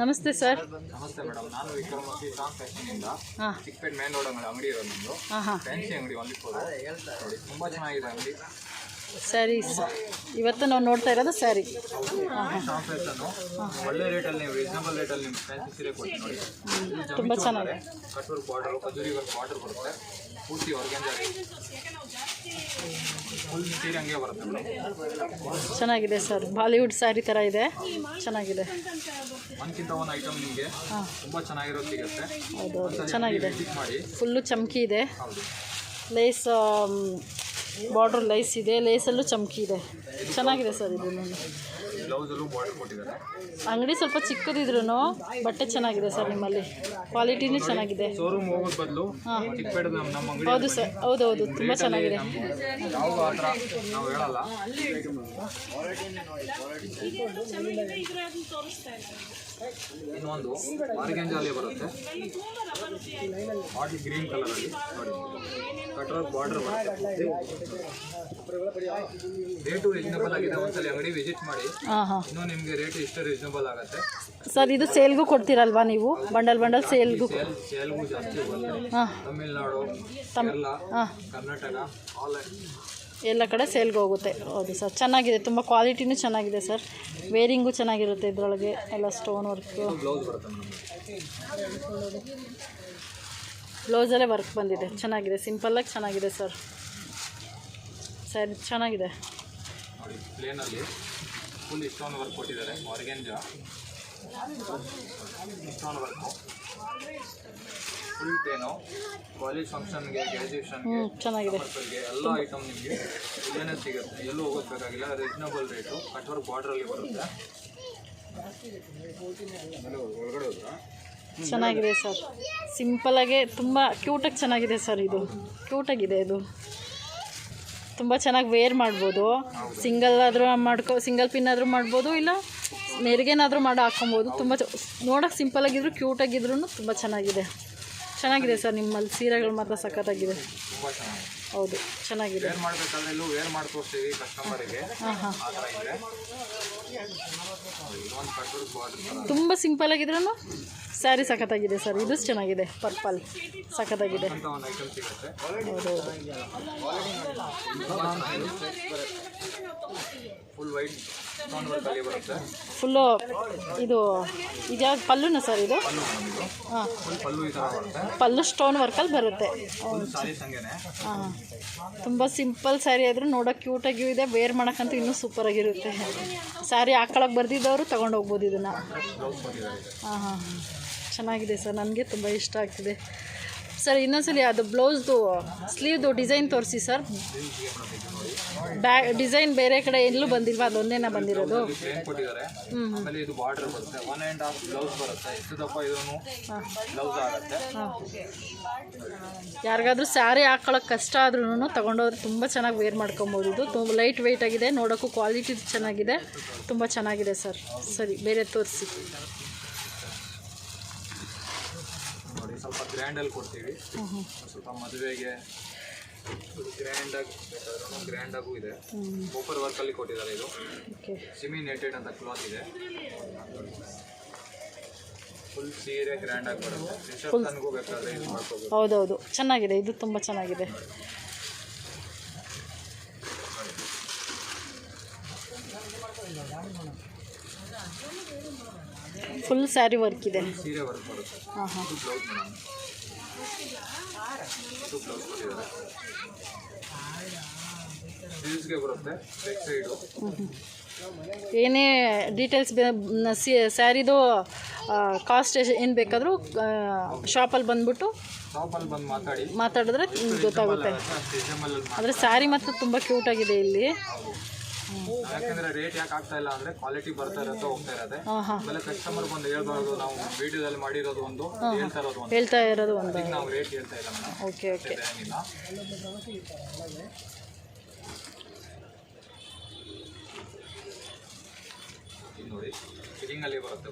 ನಮಸ್ತೆ ಸರ್. ನಮಸ್ತೆ ಮೇಡಮ್, ನಾನು ವಿಕ್ರಮ್ ಶ್ರೀಕಾಂತ್ ಫ್ಯಾಷನಿಂದ ಚಿಕ್ಕಪೇಟೆ ಮೇನ್ ರೋಡ್ ಅಂಗಡಿ ಇರೋದು ನಮ್ಮದು. ಫ್ಯಾನ್ಸಿ ಅಂಗಡಿ ಓನ್ಲಿ ಫಾರ್ ನೋಡಿ, ತುಂಬ ಚೆನ್ನಾಗಿದೆ ಅಂಗಡಿ. ಸ್ಯಾರೀಸ್ ಇವತ್ತು ನಾವು ನೋಡ್ತಾ ಇರೋದು ಸ್ಯಾರಿ. ಶಾಪ್ ಫ್ಯಾಷನ್ನು ಒಳ್ಳೆ ರೇಟಲ್ಲಿ ನೀವು ರೀಸನಬಲ್ ರೇಟಲ್ಲಿ ನಿಮ್ಮ ಫ್ಯಾನ್ಸಿ ಸೀರೆ ಕೊಡ್ತೀವಿ ನೋಡಿ. ತುಂಬ ಚೆನ್ನಾಗಿದೆ. ಕಟ್ ವರ್ಕ್ ಬಾರ್ಡರ್, ಖಜೂರಿ ವರ್ಕ್ ಬಾರ್ಡರ್ ಬರುತ್ತೆ. ಪೂರ್ತಿ ಆರ್ಗನ್ಜಾ ಫುಲ್ ಸೀರೆ ಹಂಗೆ ಬರುತ್ತೆ ಮೇಡಮ್. ಚೆನ್ನಾಗಿದೆ ಸರ್, ಬಾಲಿವುಡ್ ಸ್ಯಾರಿ ಥರ ಇದೆ, ಚೆನ್ನಾಗಿದೆ. ಒಂದ್ಕಿಂತ ಒಂದು ಐಟಮ್ ನಿಮಗೆ ತುಂಬ ಚೆನ್ನಾಗಿರೋದು ಸಿಗುತ್ತೆ. ಹೌದು, ಚೆನ್ನಾಗಿದೆ. ಮಾಡಿ ಫುಲ್ಲು ಚಮಕಿ ಇದೆ. ಹೌದು, ಲೇಸ್ ಬಾರ್ಡ್ರ್ ಲೇಸ್ ಇದೆ, ಲೇಸಲ್ಲೂ ಚಮಕಿ ಇದೆ, ಚೆನ್ನಾಗಿದೆ ಸರ್. ಇದು ಬ್ಲೌಸಲ್ಲೂ ಬಾರ್ಡರ್ ಕೊಟ್ಟಿದ್ದಾರೆ. ಅಂಗಡಿ ಸ್ವಲ್ಪ ಚಿಕ್ಕದಿದ್ರು ಬಟ್ಟೆ ಚೆನ್ನಾಗಿದೆ ಸರ್, ನಿಮ್ಮಲ್ಲಿ ಕ್ವಾಲಿಟಿನೂ ಚೆನ್ನಾಗಿದೆ. ಶೋರೂಮ್ ಹೋಗೋದ್ ಬದಲು ಚಿಕ್ಕಪೇಟೆ ನಮ್ಮ ಅಂಗಡಿ. ಹೌದು ಸರ್, ಹೌದೌದು, ತುಂಬ ಚೆನ್ನಾಗಿದೆ. ಯಾವ ಆ ಥರ ನಾವು ಹೇಳಲ್ಲ. ಇನ್ನೊಂದು ಆರ್ಗನ್ಜಾಲಿ ಬರುತ್ತೆ, ಬಾಟಲ್ ಗ್ರೀನ್ ಕಲರಲ್ಲಿ ನೋಡಿ, ಕಟ್ ವರ್ಕ್ ಬಾರ್ಡರ್ ಬರುತ್ತೆ. ರೇಟು ರೀಸನಬಲ್ ಆಗಿದೆ. ಒಂದ್ಸಲ ಅಂಗಡಿ ವಿಸಿಟ್ ಮಾಡಿ, ಇನ್ನೂ ನಿಮಗೆ ರೇಟ್ ಇಷ್ಟು ರೀಸನಬಲ್ ಆಗುತ್ತೆ ಸರ್. ಇದು ಸೇಲ್ಗೂ ಕೊಡ್ತೀರಲ್ವಾ ನೀವು? ಬಂಡಲ್ ಸೇಲ್ಗೂ ಜಾಸ್ತಿ ಹೋಗುತ್ತೆ. ತಮಿಳ್ನಾಡು, ಕೇರಳ, ಕರ್ನಾಟಕ, ಎಲ್ಲ ಕಡೆ ಸೇಲ್ಗೆ ಹೋಗುತ್ತೆ. ಹೌದು ಸರ್, ಚೆನ್ನಾಗಿದೆ, ತುಂಬ ಕ್ವಾಲಿಟಿನೂ ಚೆನ್ನಾಗಿದೆ ಸರ್. ವೇರಿಂಗು ಚೆನ್ನಾಗಿರುತ್ತೆ, ಇದರೊಳಗೆ ಎಲ್ಲ ಸ್ಟೋನ್ ವರ್ಕು. ಬ್ಲೌಸಲ್ಲೇ ವರ್ಕ್ ಬಂದಿದೆ, ಚೆನ್ನಾಗಿದೆ, ಸಿಂಪಲ್ಲಾಗಿ ಚೆನ್ನಾಗಿದೆ ಸರ್. ಸ್ಯಾರಿ ಚೆನ್ನಾಗಿದೆ ನೋಡಿ. ಪ್ಲೇನಲ್ಲಿ ಫುಲ್ ಸ್ಟೋನ್ ವರ್ಕ್ ಕೊಟ್ಟಿದ್ದಾರೆ. Organza stone work, full plain. College ಫಂಕ್ಷನ್ಗೆ, ಗ್ರ್ಯಾಜುಯೇಷನ್ಗೆ, ಚೆನ್ನಾಗಿದೆ. ಎಲ್ಲ ಐಟಮ್ ನಿಮಗೆ ಇಲ್ಲೇ ಸಿಗುತ್ತೆ, ಎಲ್ಲೂ ಹೋಗೋದ್ಬೇಕಾಗಿಲ್ಲ. Reasonable rate. ಕಟ್ ವರ್ಕ್ ಬಾರ್ಡ್ರಲ್ಲಿ ಬರುತ್ತೆ. ಒಳಗಡೆ ಹೋದ್ರಾ? ಚೆನ್ನಾಗಿದೆ ಸರ್, ಸಿಂಪಲಾಗೆ ತುಂಬ ಕ್ಯೂಟಾಗಿ ಚೆನ್ನಾಗಿದೆ ಸರ್. ಇದು ಕ್ಯೂಟಾಗಿದೆ, ಇದು ತುಂಬ ಚೆನ್ನಾಗಿ ವೇರ್ ಮಾಡ್ಬೋದು. ಸಿಂಗಲ್ ಆದರೂ ಸಿಂಗಲ್ ಪಿನ್ ಆದರೂ ಮಾಡ್ಬೋದು, ಇಲ್ಲ ನೆರಿಗೆನಾದರೂ ಹಾಕ್ಕೊಬೋದು. ತುಂಬ ನೋಡೋಕೆ ಸಿಂಪಲಾಗಿದ್ರು ಕ್ಯೂಟಾಗಿದ್ರು ತುಂಬ ಚೆನ್ನಾಗಿದೆ. ಚೆನ್ನಾಗಿದೆ ಸರ್, ನಿಮ್ಮಲ್ಲಿ ಸೀರೆಗಳು ಮಾತ್ರ ಸಖತ್ತಾಗಿದೆ. ಹೌದು, ಚೆನ್ನಾಗಿದೆ. ತುಂಬ ಸಿಂಪಲ್ ಆಗಿದ್ರೂ ಸ್ಯಾರಿ ಸಖತ್ತಾಗಿದೆ ಸರ್. ಇದು ಚೆನ್ನಾಗಿದೆ, ಪರ್ಪಲ್ ಸಖತ್ತಾಗಿದೆ. ಹೌದು, ಫುಲ್ಲು ಇದು ಇದ್ಯಾವ್ದು ಪಲ್ಲುನ ಸರ್? ಇದು ಹಾಂ, ಪಲ್ಲು ಸ್ಟೋನ್ ವರ್ಕಲ್ಲಿ ಬರುತ್ತೆ. ಹಾಂ, ತುಂಬ ಸಿಂಪಲ್ ಸ್ಯಾರಿ ಆದರೂ ನೋಡೋಕೆ ಕ್ಯೂಟಾಗಿಯೂ ಇದೆ, ವೇರ್ ಮಾಡೋಕ್ಕಂತೂ ಇನ್ನೂ ಸೂಪರಾಗಿರುತ್ತೆ. ಸ್ಯಾರಿ ಹಾಕೊಳಕ್ಕೆ ಬರ್ದಿದ್ದವರು ತೊಗೊಂಡು ಹೋಗ್ಬೋದು ಇದನ್ನು. ಹಾಂ ಹಾಂ, ಚೆನ್ನಾಗಿದೆ ಸರ್, ನನಗೆ ತುಂಬ ಇಷ್ಟ ಆಗ್ತಿದೆ ಸರ್. ಇನ್ನೊಂದ್ಸಲಿ ಅದು ಬ್ಲೌಸ್ದು ಸ್ಲೀವ್ದು ಡಿಸೈನ್ ತೋರಿಸಿ ಸರ್. ಡಿಸೈನ್ ಬೇರೆ ಕಡೆ ಎಲ್ಲೂ ಬಂದಿಲ್ವಾ? ಅದೊಂದೇನ ಬಂದಿರೋದು? ಯಾರಿಗಾದ್ರೂ ಸ್ಯಾರಿ ಹಾಕೊಳ್ಳೋಕೆ ಕಷ್ಟ ಆದ್ರೂ ತೊಗೊಂಡೋದ್ರೆ ತುಂಬ ಚೆನ್ನಾಗಿ ವೇರ್ ಮಾಡ್ಕೊಬೋದು. ಇದು ತುಂಬ ಲೈಟ್ ವೆಯ್ಟ್ ಆಗಿದೆ, ನೋಡೋಕ್ಕೂ ಕ್ವಾಲಿಟಿ ಚೆನ್ನಾಗಿದೆ, ತುಂಬ ಚೆನ್ನಾಗಿದೆ ಸರ್. ಸರಿ, ಬೇರೆ ತೋರಿಸಿ. ನೋಡಿ, ಸ್ವಲ್ಪ ಗ್ರ್ಯಾಂಡಲ್ಲಿ ಕೊಡ್ತೀವಿ. ಸ್ವಲ್ಪ ಮದುವೆಗೆ ಗ್ರ್ಯಾಂಡಾಗೂ ಇದೆ. ಪೋಪರ್ ವರ್ಕಲ್ಲಿ ಕೊಟ್ಟಿದ್ದಾರೆ. ಇದು ಸಿಮಿ ನೆಟೆಡ್ ಅಂತ ಕ್ಲಾತ್ ಇದೆ. ಫುಲ್ ಸೀರೆ ಗ್ರ್ಯಾಂಡಾಗಿ ಬರುತ್ತೆ. ರಿಸೆಪ್ಷನ್ಗೂ ಬೇಕಾದರೆ ಇದು ಮಾಡ್ಕೋಬೋದು. ಹೌದೌದು, ಚೆನ್ನಾಗಿದೆ, ಇದು ತುಂಬ ಚೆನ್ನಾಗಿದೆ. ಫುಲ್ ಸ್ಯಾರಿ ವರ್ಕ್ ಇದೆ. ಸೀರೆ ವರ್ಕ್ ಬರುತ್ತೆ. ಹಾಂ ಹಾಂ, ಬ್ಲೌಸ್ ಮೇಡಮ್, ಇದು ಬ್ಲೌಸ್ ಕೊಟ್ಟಿದ್ದಾರೆ. ಸ್ಲೀವ್ಸ್ಗೆ ಬರುತ್ತೆ, ಬ್ಯಾಕ್ ಸೈಡು. ಏನೇ ಡೀಟೇಲ್ಸ್ ಸ್ಯಾರಿದು ಕಾಸ್ಟ್ ಏನು ಬೇಕಾದರೂ ಶಾಪಲ್ಲಿ ಬಂದುಬಿಟ್ಟು ಮಾತಾಡಿದ್ರೆ ಗೊತ್ತಾಗುತ್ತೆ. ಆದರೆ ಸ್ಯಾರಿ ಮಾತ್ರ ತುಂಬ ಕ್ಯೂಟಾಗಿದೆ ಇಲ್ಲಿ. ಯಾಕಂದ್ರೆ ರೇಟ್ ಯಾಕೆ ಆಗ್ತಾ ಇಲ್ಲ ಅಂದ್ರೆ ಕ್ವಾಲಿಟಿ ಬರ್ತಾ ಇರುತ್ತೆ, ಹೋಗ್ತಾ ಇರುತ್ತೆ. ಆಮೇಲೆ ಕಸ್ಟಮರ್ ಬಂದು ಹೇಳ್ಬಾರ್ದು, ನಾವು ವಿಡಿಯೋದಲ್ಲಿ ಮಾಡಿರೋದು ಒಂದು, ಹೇಳ್ತಾ ಇರೋದು ಒಂದು, ನಾವು ರೇಟ್ ಹೇಳ್ತಾ ಇಲ್ಲ ಮೇಡಮ್. Okay okay. ನೋಡಿ, ಫಿಟ್ಟಿಂಗಲ್ಲಿ ಬರುತ್ತೆ.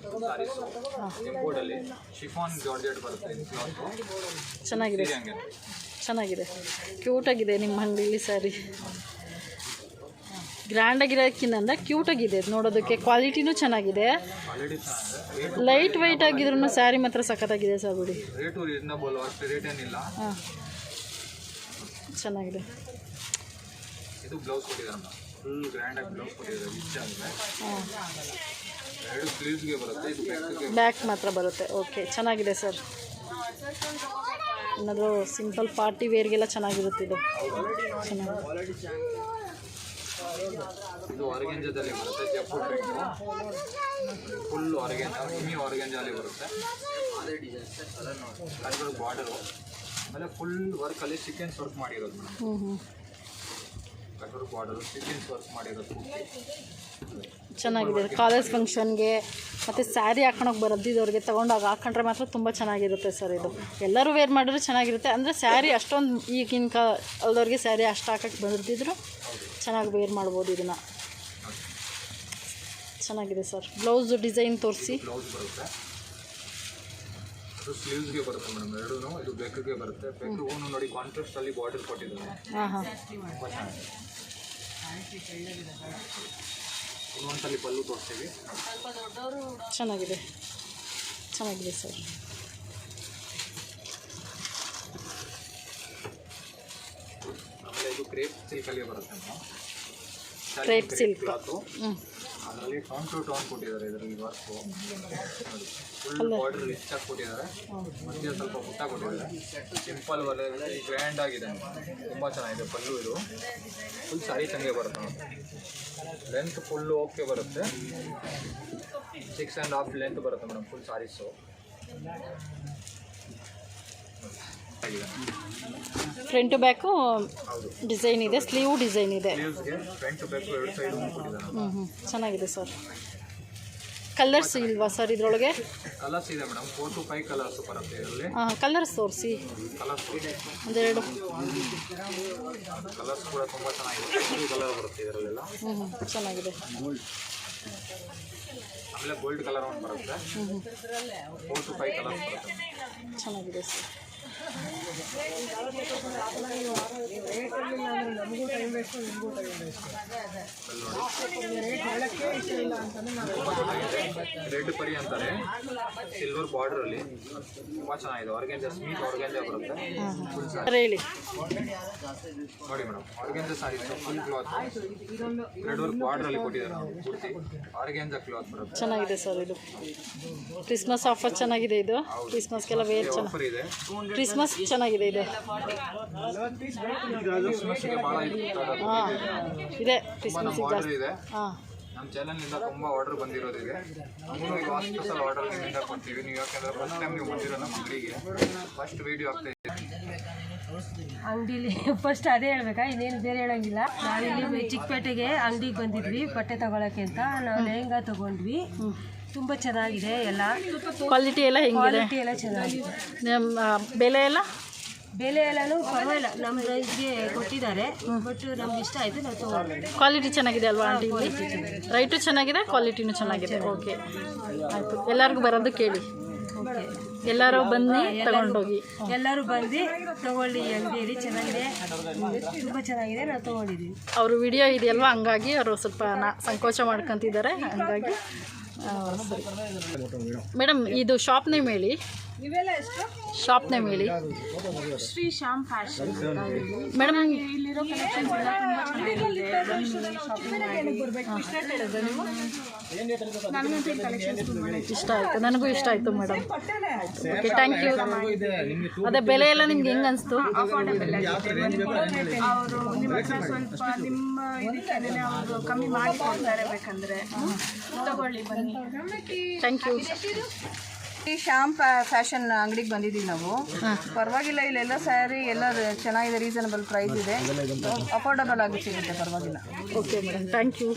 ಇಂಪೋರ್ಟಲ್ಲಿ ಶಿಫಾನ್ ಜಾರ್ಜೆಟ್ ಬರುತ್ತೆ. ಚೆನ್ನಾಗಿದೆ, ಚೆನ್ನಾಗಿದೆ, ಕ್ಯೂಟಾಗಿದೆ ನಿಮ್ಮ ಅಂಗಡಿಲಿ ಸ್ಯಾರಿ. ಗ್ರ್ಯಾಂಡಾಗಿರೋದಕ್ಕಿಂತ ಅಂದರೆ ಕ್ಯೂಟಾಗಿದೆ ಇದು ನೋಡೋದಕ್ಕೆ. ಕ್ವಾಲಿಟಿನೂ ಚೆನ್ನಾಗಿದೆ. ಕ್ವಾಲಿಟಿ ಚೆನ್ನಾಗಿದೆ. ಲೈಟ್ ವೆಯ್ಟ್ ಆಗಿದ್ರು ಸ್ಯಾರಿ ಮಾತ್ರ ಸಖತ್ತಾಗಿದೆ ಸರ್ ಬಿಡಿ. ರೇಟು ರೀಸನಬಲ್, ಅಷ್ಟು ರೇಟ್ ಏನಿಲ್ಲ. ಹಾಂ ಚೆನ್ನಾಗಿದೆ. ಇದು ಬ್ಲೌಸ್ ಕೊಟ್ಟಿದ್ದಾರೆ, ಫುಲ್ ಗ್ರ್ಯಾಂಡಾಗಿ ಬ್ಲೌಸ್ ಕೊಟ್ಟಿದ್ದಾರೆ, ರಿಚ್ ಆಗಿದೆ. ಹಾಂ 2 ಸ್ಲೀವ್ಸ್ಗೆ ಬರುತ್ತೆ, ಇದು ಬ್ಯಾಕ್ಗೆ ಬ್ಯಾಕ್ ಮಾತ್ರ ಬರುತ್ತೆ. ಓಕೆ ಚೆನ್ನಾಗಿದೆ ಸರ್. ಏನಾದರೂ ಸಿಂಪಲ್ ಪಾರ್ಟಿ ವೇರ್ಗೆಲ್ಲ ಚೆನ್ನಾಗಿರುತ್ತೆ ಇದು. ಚೆನ್ನಾಗಿದೆ. ಇದು ಆರ್ಗೆಂಜಾದಲ್ಲಿ ಬರುತ್ತೆ, Jaipur print, full organza, semi ಆರ್ಗೆಂಜಾಲಿ ಬರುತ್ತೆ. ಅದರ ಬಾರ್ಡರು ಆಮೇಲೆ ಫುಲ್ ವರ್ಕಲ್ಲಿ ಸೀಕ್ವೆನ್ಸ್ ವರ್ಕ್ ಮಾಡಿರೋದು ಮೇಡಮ್. ಕಟೋರ್ ಬಾರ್ಡರು ಸೀಕ್ವೆನ್ಸ್ ವರ್ಕ್ ಮಾಡಿರೋದು ಚೆನ್ನಾಗಿದೆ. ಕಾಲೇಜ್ ಫಂಕ್ಷನ್ಗೆ ಮತ್ತು ಸ್ಯಾರಿ ಹಾಕೊಳಕ್ಕೆ ಬರೋದಿದ್ದವ್ರಿಗೆ ತೊಗೊಂಡಾಗ ಹಾಕೊಂಡ್ರೆ ಮಾತ್ರ ತುಂಬ ಚೆನ್ನಾಗಿರುತ್ತೆ ಸರ್ ಇದು. ಎಲ್ಲರೂ ವೇರ್ ಮಾಡಿದ್ರೆ ಚೆನ್ನಾಗಿರುತ್ತೆ. ಅಂದರೆ ಸ್ಯಾರಿ ಅಷ್ಟೊಂದು ಈಗಿನ ಕಾಲದವ್ರಿಗೆ ಸ್ಯಾರಿ ಅಷ್ಟು ಹಾಕಕ್ಕೆ ಬಂದಿದ್ರು ಚೆನ್ನಾಗಿ ವೇರ್ ಮಾಡ್ಬೋದು ಇದನ್ನು. ಚೆನ್ನಾಗಿದೆ ಸರ್. ಬ್ಲೌಸ್ ಡಿಸೈನ್ ತೋರಿಸಿ. ಬ್ಲೌಸ್ ಬರುತ್ತೆ, ಅದು ಸ್ಲೀವ್ಸ್ಗೆ ಬರುತ್ತೆ ಮೇಡಮ್. ಎರಡೂ ಇದು ಬೆಕ್ಕಿಗೆ ಬರುತ್ತೆ. ಬೆಕ್ಕಿಗೂ ನೋಡಿ ಕಾಂಟ್ರಾಸ್ಟಲ್ಲಿ ಬಾರ್ಡರ್ ಕೊಟ್ಟಿದ್ದಾರೆ. ಹಾಂ ಹಾಂ ತುಂಬ ಚೆನ್ನಾಗಿದೆ. ಇನ್ನೊಂದ್ಸಲಿ ಪಲ್ಲು ತೋರಿಸ್ತೀವಿ. ಚೆನ್ನಾಗಿದೆ. ಚೆನ್ನಾಗಿದೆ ಸರ್. ಆಮೇಲೆ ಇದು ಕ್ರೇಪ್ ಸಿಲ್ಕಲ್ಲಿ ಬರುತ್ತೆ ಮೇಡಮ್. Crepe silk. ಕ್ಲಾತು ಅದರಲ್ಲಿ ಟೋನ್ ಟು ಟೋನ್ ಕೊಟ್ಟಿದ್ದಾರೆ. ಇದರಲ್ಲಿ ವರ್ಕು ಫುಲ್ ಬಾರ್ಡರ್ ರಿಚ್ ಆಗಿ ಕೊಟ್ಟಿದ್ದಾರೆ. ಮಧ್ಯೆ ಸ್ವಲ್ಪ ಪುಟ್ಟ ಕೊಟ್ಟಿದ್ದಾರೆ. ಸಿಂಪಲ್ ವರ್ಕ್ ಗ್ರ್ಯಾಂಡ್ ಆಗಿದೆ, ತುಂಬ ಚೆನ್ನಾಗಿದೆ. ಪಲ್ಲು ಇದು ಫುಲ್ ಸಾರಿ ಸಂಗೆ ಬರುತ್ತೆ. ಲೆಂತ್ ಫುಲ್ಲು ಓಕೆ ಬರುತ್ತೆ. 6.5 ಲೆಂತ್ ಬರುತ್ತೆ ಮೇಡಮ್ ಫುಲ್ ಸಾರೀಸು. ಫ್ರಂಟು ಬ್ಯಾಕು ಹೌದು, ಡಿಸೈನ್ ಇದೆ. ಸ್ಲೀವ್ ಡಿಸೈನ್ ಇದೆ. ಸ್ಲೀವ್ಸ್ಗೆ ಫ್ರಂಟ್ ಬ್ಯಾಕ್ 2 ಸೈಡ್ ಕೊಟ್ಟಿದ್ದಾರೆ. ಚೆನ್ನಾಗಿದೆ ಸರ್. ಕಲರ್ಸ್ ಇಲ್ವಾ ಸರ್ ಇದರೊಳಗೆ? ಕಲರ್ಸ್ ಇದೆ ಮೇಡಮ್, 4 to 5 ಕಲರ್ಸ್ ಬರುತ್ತೆ ಇದರಲ್ಲಿ. ಹಾಂ ಕಲರ್ಸ್ ತೋರಿಸಿ. ಕಲರ್ಸ್ ಒಂದೆರಡು ಕಲರ್ಸ್ ಕೂಡ ತುಂಬ ಚೆನ್ನಾಗಿದೆ. 2 ಕಲರ್ ಬರುತ್ತೆ ಇದರಲ್ಲೆಲ್ಲ. ಚೆನ್ನಾಗಿದೆ. ಆಮೇಲೆ ಗೋಲ್ಡ್ ಕಲರ್ ಒಂದು ಬರುತ್ತೆ. 4 to 5 ಕಲರ್ಸ್ ಬರುತ್ತೆ. ಚೆನ್ನಾಗಿದೆ ಸರ್. ರೆಡ್ ಪರಿ ಅಂತಾರೆ, ಸಿಲ್ವರ್ ಬಾರ್ಡರ್ ಅಲ್ಲಿ ತುಂಬಾ ಚೆನ್ನಾಗಿದೆ. ಆರ್ಗೆಂಜಾ ಸ್ಮೀತ್ ಆರ್ಗೆಂಜಾ ಬರುತ್ತೆ. ಹೇಳಿ ನೋಡಿ madam, organza sari full cloth red work border ಅಲ್ಲಿ ಕೊಟ್ಟಿದ್ದಾರೆ. ಪೂರ್ತಿ ಆರ್ಗೆಂಜಾ ಕ್ಲಾತ್ ಬರುತ್ತೆ. ಚೆನ್ನಾಗಿದೆ ಸರ್ ಇದು. ಕ್ರಿಸ್ಮಸ್ ಆಫರ್ ಚೆನ್ನಾಗಿದೆ ಇದು. ಕ್ರಿಸ್ಮಸ್ಗೆಲ್ಲ ವೇರ್ ಆಫರ್ ಇದೆ. ಕ್ರಿಸ್ಮಸ್ ಚೆನ್ನಾಗಿದೆ ಇದು. ಕ್ರಿಸ್ಮಸ್ಗೆ ಭಾಳ ಹಾಂ ಇದೆ ಕ್ರಿಸ್ಮಸ್ ಬಾರ್ಡರ್ ಇದೆ. ಹಾಂ ನಮ್ಮ ಚಾನಲ್ನಿಂದ ತುಂಬ ಆರ್ಡರ್ ಬಂದಿರೋದಿದೆ. ನಮಗೂ ಈಗ ಸ್ಪೆಷಲ್ ಆರ್ಡರ್ ನಿಮ್ಮಿಂದ ಕೊಡ್ತೀವಿ. ನೀವು ಯಾಕೆಂದರೆ ಫಸ್ಟ್ ಟೈಮ್ ನೀವು ಬಂದಿರೋ ನಮ್ಮ ಅಂಗಡಿಗೆ ಫಸ್ಟ್ ವೀಡಿಯೋ ಆಗ್ತಾ ಇದೆ. ಅಂಗಡಿಲಿ ಫಸ್ಟ್ ಅದೇ ಹೇಳ್ಬೇಕಾ, ಇನ್ನೇನು ಬೇರೆ ಹೇಳೋಂಗಿಲ್ಲ. ನಾವಿಲ್ಲಿ ಚಿಕ್ಕಪೇಟೆಗೆ ಅಂಗಡಿಗೆ ಬಂದಿದ್ವಿ ಬಟ್ಟೆ ತಗೊಳಕ್ಕೆ ಅಂತ. ನಾವು ಲೆಹಂಗಾ ತೊಗೊಂಡ್ವಿ, ತುಂಬ ಚೆನ್ನಾಗಿದೆ. ಎಲ್ಲ ಕ್ವಾಲಿಟಿ ಎಲ್ಲ ಹೆಂಗಿದೆ? ಕ್ವಾಲಿಟಿ ಎಲ್ಲ ಚೆನ್ನಾಗಿದೆ. ನಮ್ಮ ಬೆಲೆ ಎಲ್ಲ ಎಲ್ಲನೂ ಪರವಾಗಿಲ್ಲ, ನಮ್ಮ ರೈಸ್ಗೆ ಕೊಟ್ಟಿದ್ದಾರೆ. ಬಟ್ ನಮ್ಗೆ ಇಷ್ಟ ಆಯಿತು, ನಾವು ತೊಗೊಂಡ್ವಿ. ಕ್ವಾಲಿಟಿ ಚೆನ್ನಾಗಿದೆ ಅಲ್ವಾ ಆಂಟಿ? ರೈಟು ಚೆನ್ನಾಗಿದೆ, ಕ್ವಾಲಿಟಿನೂ ಚೆನ್ನಾಗಿದೆ. ಓಕೆ ಆಯಿತು. ಎಲ್ಲರಿಗೂ ಬರೋದು ಕೇಳಿ. ಓಕೆ, ಎಲ್ಲರೂ ಬನ್ನಿ ತಗೊಂಡೋಗಿ. ಎಲ್ಲರೂ ಬಂದು ತಗೊಳ್ಳಿ ಅಂಗಡಿಯಲ್ಲಿ. ಚೆನ್ನಾಗಿದೆ, ತುಂಬ ಚೆನ್ನಾಗಿದೆ. ನಾವು ತೊಗೊಂಡಿದ್ದೀವಿ. ಅವರು ವಿಡಿಯೋ ಇದೆಯಲ್ವ, ಹಂಗಾಗಿ ಅವರು ಸ್ವಲ್ಪ ಸಂಕೋಚ ಮಾಡ್ಕೊತಿದ್ದಾರೆ. ಹಂಗಾಗಿ ಸರಿ ಮೇಡಮ್, ಇದು ಶಾಪ್ ನೇಮ್ ಹೇಳಿ. ಶಾಪ್ ನೇಮ್ ಹೇಳಿ. Shri Shyam fashion madam. ಇಲ್ಲಿರೋ ಕಲೆಕ್ಷನ್ಸ್ ಎಲ್ಲ ತುಂಬ ಚೆನ್ನಾಗಿದೆ. ನನಗಂತೂ ಈ ಕಲೆಕ್ಷನ್ಸ್ ತುಂಬ ಇಷ್ಟ ಆಯಿತು, ನನಗೂ ಇಷ್ಟ ಆಯಿತು ಮೇಡಮ್. Okay thank you. ಅದೇ ಬೆಲೆ ಎಲ್ಲ ನಿಮ್ಗೆ ಹೆಂಗೆ ಅನಿಸ್ತು? ಅಫೋರ್ಡಬಲ್ ಆಗಿದೆ. ಅವರು ನಿಮ್ಮ ಹತ್ರ ಸ್ವಲ್ಪ ನಿಮ್ಮ ಇದಕ್ಕೆ ಅವರು ಕಮ್ಮಿ ಮಾಡಿ ಕೊಡ್ತಾರೆ. ಬೇಕಂದರೆ ತಗೊಳ್ಳಿ, ಬನ್ನಿ. Thank you. ಈ ಶ್ಯಾಮ್ ಫ್ಯಾಷನ್ ಅಂಗಡಿಗೆ ಬಂದಿದ್ದೀವಿ ನಾವು. ಪರವಾಗಿಲ್ಲ, ಇಲ್ಲೆಲ್ಲ ಸ್ಯಾರಿ ಎಲ್ಲ ಚೆನ್ನಾಗಿದೆ, ರೀಸನಬಲ್ ಪ್ರೈಸ್ ಇದೆ, ಅಫೋರ್ಡಬಲ್ ಆಗಿ ಸಿಗುತ್ತೆ, ಪರವಾಗಿಲ್ಲ. Okay madam, thank you.